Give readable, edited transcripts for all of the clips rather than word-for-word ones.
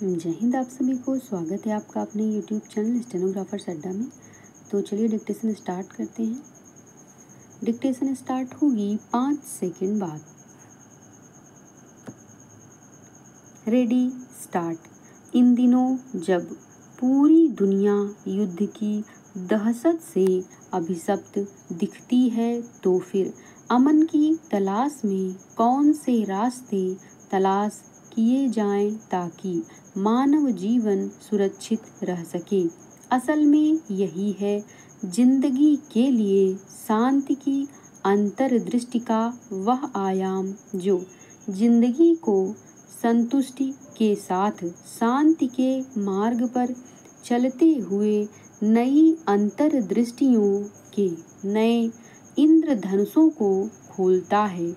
जय हिंद। आप सभी को स्वागत है आपका अपने यूट्यूब चैनल स्टेनोग्राफर्स अड्डा में। तो चलिए डिक्टेशन स्टार्ट करते हैं। डिक्टेशन स्टार्ट होगी 5 सेकंड बाद। Ready start. इन दिनों जब पूरी दुनिया युद्ध की दहशत से अभिशप्त दिखती है तो फिर अमन की तलाश में कौन से रास्ते तलाश किए जाएं ताकि मानव जीवन सुरक्षित रह सके। असल में यही है जिंदगी के लिए शांति की अंतर्दृष्टि का वह आयाम जो जिंदगी को संतुष्टि के साथ शांति के मार्ग पर चलते हुए नई अंतर्दृष्टियों के नए इंद्रधनुषों को खोलता है।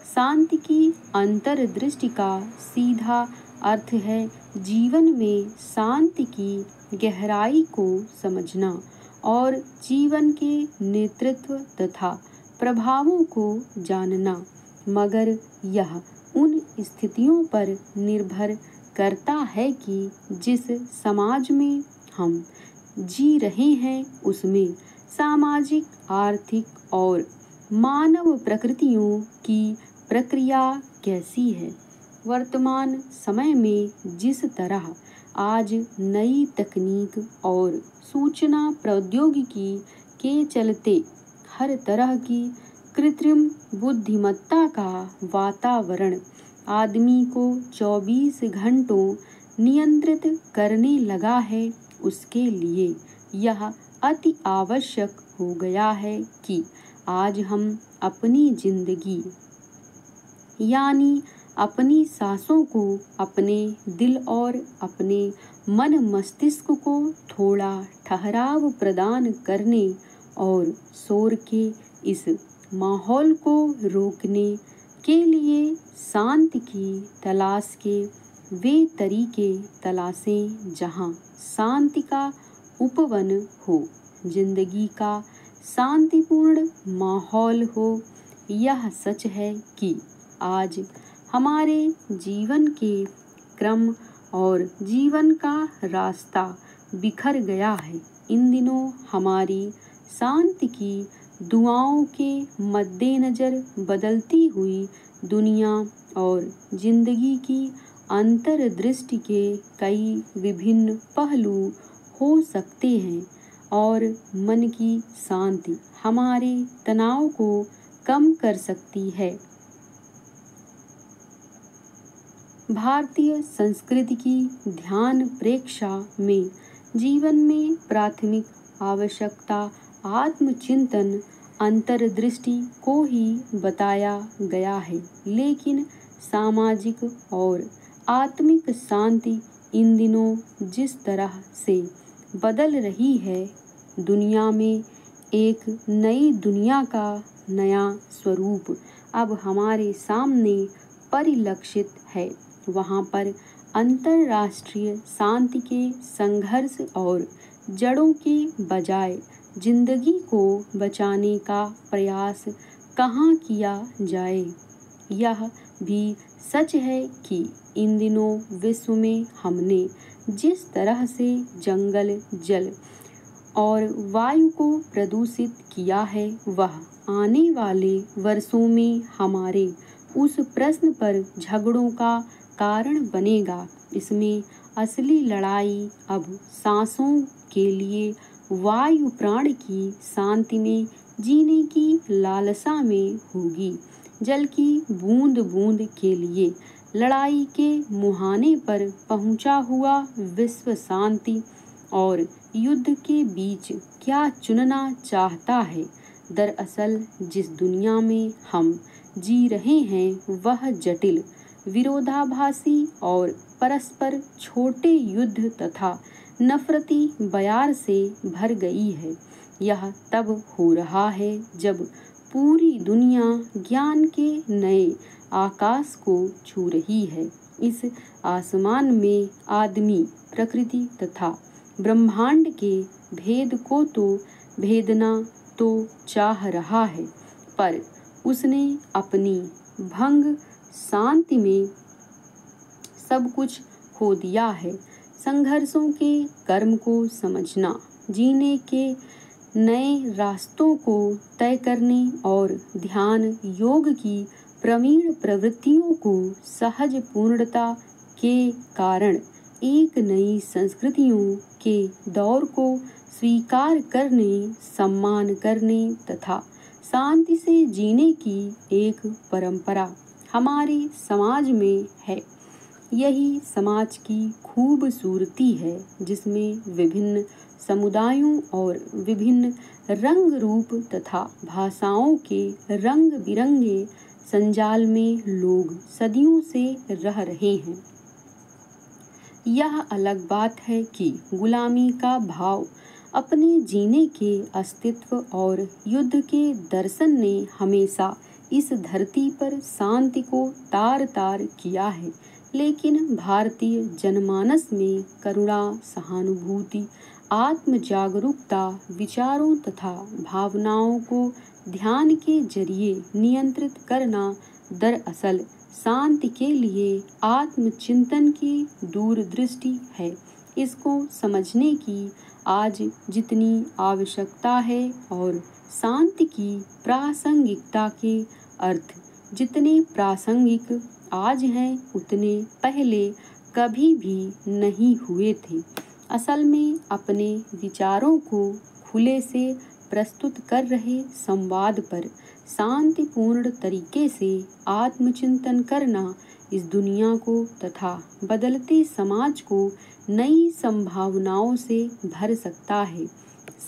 शांति की अंतर्दृष्टि का सीधा अर्थ है जीवन में शांति की गहराई को समझना और जीवन के नेतृत्व तथा प्रभावों को जानना, मगर यह उन स्थितियों पर निर्भर करता है कि जिस समाज में हम जी रहे हैं उसमें सामाजिक, आर्थिक और मानव प्रकृतियों की प्रक्रिया कैसी है। वर्तमान समय में जिस तरह आज नई तकनीक और सूचना प्रौद्योगिकी के चलते हर तरह की कृत्रिम बुद्धिमत्ता का वातावरण आदमी को 24 घंटों नियंत्रित करने लगा है, उसके लिए यह अति आवश्यक हो गया है कि आज हम अपनी जिंदगी यानी अपनी सांसों को, अपने दिल और अपने मन मस्तिष्क को थोड़ा ठहराव प्रदान करने और शोर के इस माहौल को रोकने के लिए शांति की तलाश के वे तरीके तलाशें जहां शांति का उपवन हो, जिंदगी का शांतिपूर्ण माहौल हो। यह सच है कि आज हमारे जीवन के क्रम और जीवन का रास्ता बिखर गया है। इन दिनों हमारी शांति की दुआओं के मद्देनजर बदलती हुई दुनिया और जिंदगी की अंतर्दृष्टि के कई विभिन्न पहलू हो सकते हैं और मन की शांति हमारे तनाव को कम कर सकती है। भारतीय संस्कृति की ध्यान प्रेक्षा में जीवन में प्राथमिक आवश्यकता आत्मचिंतन अंतर्दृष्टि को ही बताया गया है, लेकिन सामाजिक और आत्मिक शांति इन दिनों जिस तरह से बदल रही है, दुनिया में एक नई दुनिया का नया स्वरूप अब हमारे सामने परिलक्षित है। वहाँ पर अंतर्राष्ट्रीय शांति के संघर्ष और जड़ों के बजाय जिंदगी को बचाने का प्रयास कहाँ किया जाए। यह भी सच है कि इन दिनों विश्व में हमने जिस तरह से जंगल, जल और वायु को प्रदूषित किया है, वह आने वाले वर्षों में हमारे उस प्रश्न पर झगड़ों का कारण बनेगा। इसमें असली लड़ाई अब सांसों के लिए वायु प्राण की शांति में जीने की लालसा में होगी। जल की बूंद बूंद के लिए लड़ाई के मुहाने पर पहुंचा हुआ विश्व शांति और युद्ध के बीच क्या चुनना चाहता है। दरअसल जिस दुनिया में हम जी रहे हैं वह जटिल, विरोधाभासी और परस्पर छोटे युद्ध तथा नफरती बयार से भर गई है। यह तब हो रहा है जब पूरी दुनिया ज्ञान के नए आकाश को छू रही है। इस आसमान में आदमी प्रकृति तथा ब्रह्मांड के भेद को तो भेदना तो चाह रहा है, पर उसने अपनी भंग शांति में सब कुछ खो दिया है। संघर्षों के कर्म को समझना, जीने के नए रास्तों को तय करने और ध्यान योग की प्रवीण प्रवृत्तियों को सहज पूर्णता के कारण एक नई संस्कृतियों के दौर को स्वीकार करने, सम्मान करने तथा शांति से जीने की एक परंपरा हमारे समाज में है। यही समाज की खूबसूरती है, जिसमें विभिन्न समुदायों और विभिन्न रंग रूप तथा भाषाओं के रंग बिरंगे संजाल में लोग सदियों से रह रहे हैं। यह अलग बात है कि गुलामी का भाव, अपने जीने के अस्तित्व और युद्ध के दर्शन ने हमेशा इस धरती पर शांति को तार तार किया है। लेकिन भारतीय जनमानस में करुणा, सहानुभूति, आत्म जागरूकता, विचारों तथा भावनाओं को ध्यान के जरिए नियंत्रित करना दरअसल शांति के लिए आत्मचिंतन की दूरदृष्टि है। इसको समझने की आज जितनी आवश्यकता है और शांति की प्रासंगिकता के अर्थ जितने प्रासंगिक आज हैं, उतने पहले कभी भी नहीं हुए थे। असल में अपने विचारों को खुले से प्रस्तुत कर रहे संवाद पर शांतिपूर्ण तरीके से आत्मचिंतन करना इस दुनिया को तथा बदलते समाज को नई संभावनाओं से भर सकता है।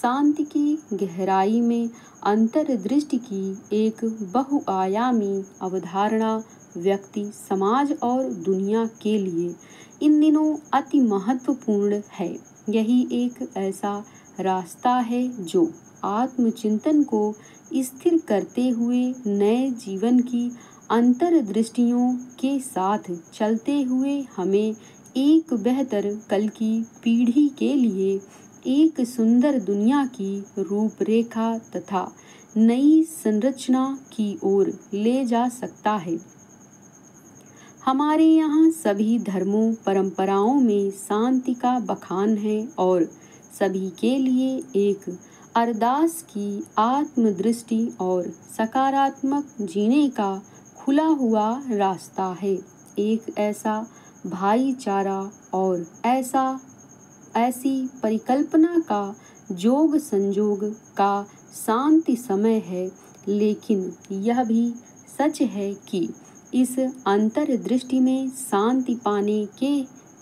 शांति की गहराई में अंतर्दृष्टि की एक बहुआयामी अवधारणा व्यक्ति, समाज और दुनिया के लिए इन दिनों अति महत्वपूर्ण है। यही एक ऐसा रास्ता है जो आत्मचिंतन को स्थिर करते हुए नए जीवन की अंतर्दृष्टियों के साथ चलते हुए हमें एक बेहतर कल की पीढ़ी के लिए एक सुंदर दुनिया की रूपरेखा तथा नई संरचना की ओर ले जा सकता है। हमारे यहाँ सभी धर्मों परंपराओं में शांति का बखान है और सभी के लिए एक अरदास की आत्मदृष्टि और सकारात्मक जीने का खुला हुआ रास्ता है। एक ऐसा भाईचारा और ऐसी परिकल्पना का जोग संजोग का शांति समय है। लेकिन यह भी सच है कि इस अंतर्दृष्टि में शांति पाने के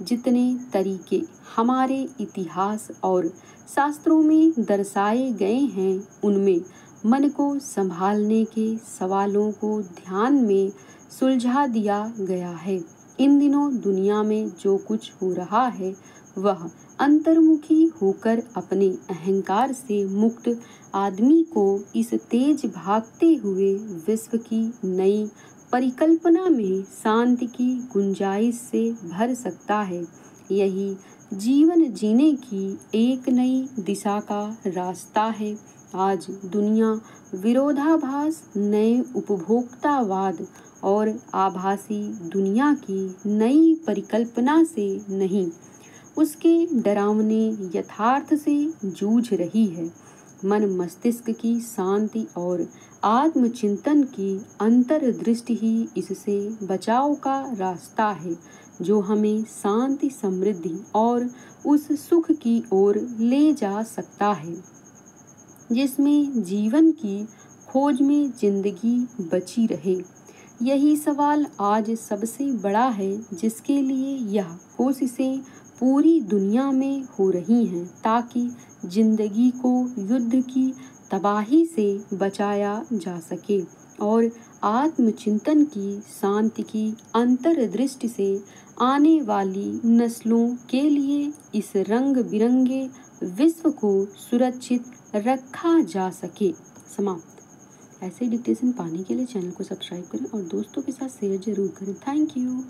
जितने तरीके हमारे इतिहास और शास्त्रों में दर्शाए गए हैं, उनमें मन को संभालने के सवालों को ध्यान में सुलझा दिया गया है। इन दिनों दुनिया में जो कुछ हो रहा है वह अंतर्मुखी होकर अपने अहंकार से मुक्त आदमी को इस तेज भागते हुए विश्व की नई परिकल्पना में शांति की गुंजाइश से भर सकता है। यही जीवन जीने की एक नई दिशा का रास्ता है। आज दुनिया विरोधाभास, नए उपभोक्तावाद और आभासी दुनिया की नई परिकल्पना से नहीं, उसके डरावने यथार्थ से जूझ रही है। मन मस्तिष्क की शांति और आत्मचिंतन की अंतर्दृष्टि ही इससे बचाव का रास्ता है, जो हमें शांति, समृद्धि और उस सुख की ओर ले जा सकता है जिसमें जीवन की खोज में जिंदगी बची रहे। यही सवाल आज सबसे बड़ा है, जिसके लिए यह कोशिशें पूरी दुनिया में हो रही हैं, ताकि जिंदगी को युद्ध की तबाही से बचाया जा सके और आत्मचिंतन की, शांति की अंतर्दृष्टि से आने वाली नस्लों के लिए इस रंग बिरंगे विश्व को सुरक्षित रखा जा सके। समाप्त। ऐसे डिक्टेशन पाने के लिए चैनल को सब्सक्राइब करें और दोस्तों के साथ शेयर जरूर करें। Thank you.